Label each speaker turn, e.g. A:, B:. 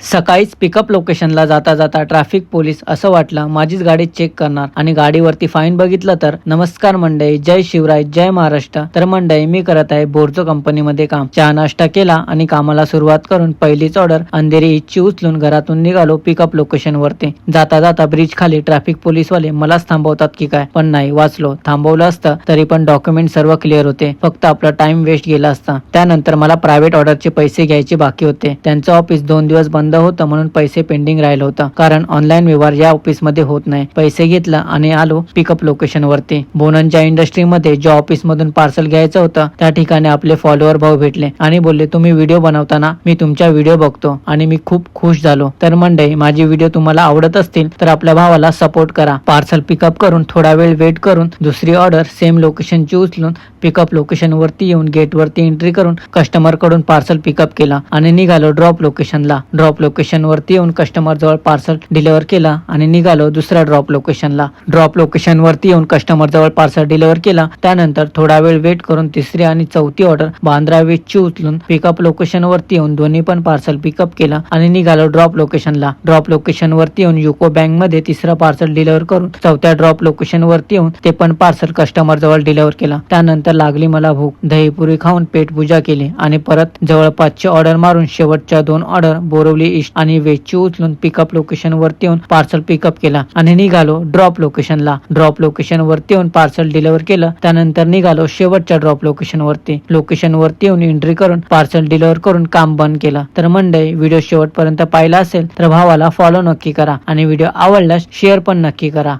A: सकाळीच पिकअप लोकेशनला जाता जाता ट्रॅफिक पोलीस असं वाटलं माझीच गाडी चेक करणार आणि गाडीवरती फाईन बघितलं तर नमस्कार मंडळी, जय शिवराय, जय महाराष्ट्र. तर मंडळी, मी करत आहे बोर्जो कंपनीमध्ये काम. चहा नाश्ता केला आणि कामाला सुरुवात करून पहिलीच ऑर्डर अंधेरी इच्छी उचलून घरातून निघालो पिकअप लोकेशन वरती. जाता जाता ब्रिज खाली ट्रॅफिक पोलीसवाले मलाच थांबवतात की काय, पण नाही, वाचलो. थांबवलं असतं तरी पण डॉक्युमेंट सर्व क्लिअर होते, फक्त आपला टाइम वेस्ट गेला असता. त्यानंतर मला प्रायव्हेट ऑर्डरचे पैसे घ्यायचे बाकी होते. त्यांचं ऑफिस 2 दिवस बंद होतं म्हणून पैसे पेंडिंग राहिलं होतं, कारण ऑनलाईन व्यवहार या ऑफिस मध्ये होत नाही. पैसे घेतलं आणि आलो पिकअप लोकेशन वरती. बोननच्या इंडस्ट्रीमध्ये ज्या ऑफिस मधून पार्सल घ्यायचं होतं त्या ठिकाणी आपले फॉलोअर भाऊ भेटले आणि बोलले, तुम्ही व्हिडिओ बनवताना मी तुमच्या व्हिडिओ बघतो आणि मी खूप खुश झालो. तर मंडळी, माझी व्हिडिओ तुम्हाला आवडत असतील तर आपल्या भावाला सपोर्ट करा. पार्सल पिकअप करून थोडा वेळ वेट करून दुसरी ऑर्डर सेम लोकेशनची उचलून पिकअप लोकेशन वरती येऊन गेट वरती एंट्री करून कस्टमर कडून पार्सल पिकअप केला आणि निघालो ड्रॉप लोकेशनला. ड्रॉप लोकेशन वरती येऊन कस्टमर जवळ पार्सल डिलिव्हर केला आणि निघालो दुसऱ्या ड्रॉप लोकेशनला. ड्रॉप लोकेशन वरती येऊन कस्टमर जवळ पार्सल डिलिव्हर केला. त्यानंतर थोडा वेळ वेट करून तिसरी आणि चौथी ऑर्डर बांद्रा वेस्टची उचलून पिकअप लोकेशन वरती येऊन दोन्ही पण पार्सल पिकअप केला आणि निघालो ड्रॉप लोकेशनला. ड्रॉप लोकेशन वरती येऊन युको बँक मध्ये तिसरा पार्सल डिलिव्हर करून चौथ्या ड्रॉप लोकेशन वरती येऊन ते पण पार्सल कस्टमर जवळ डिलिव्हर केला. त्यानंतर लागली मला भूक. दहीपुरी खाऊन पेट पूजा केली आणि परत जवळपासची ऑर्डर मारून शेवटच्या 2 ऑर्डर बोरवली ईस्ट आणि वेस्टची उचलून पिकअप लोकेशन वरती येऊन पार्सल पिकअप केला आणि निघालो ड्रॉप लोकेशनला. ड्रॉप लोकेशन वरती येऊन पार्सल डिलिव्हर केलं. त्यानंतर निघालो शेवटच्या ड्रॉप लोकेशन वरती. लोकेशन वरती येऊन एंट्री करून पार्सल डिलिव्हर करून काम बंद केलं. तर मंडळी, व्हिडिओ शेवटपर्यंत पाहिला असेल तर भावाला फॉलो नक्की करा आणि व्हिडिओ आवडल्यास शेअर पण नक्की करा.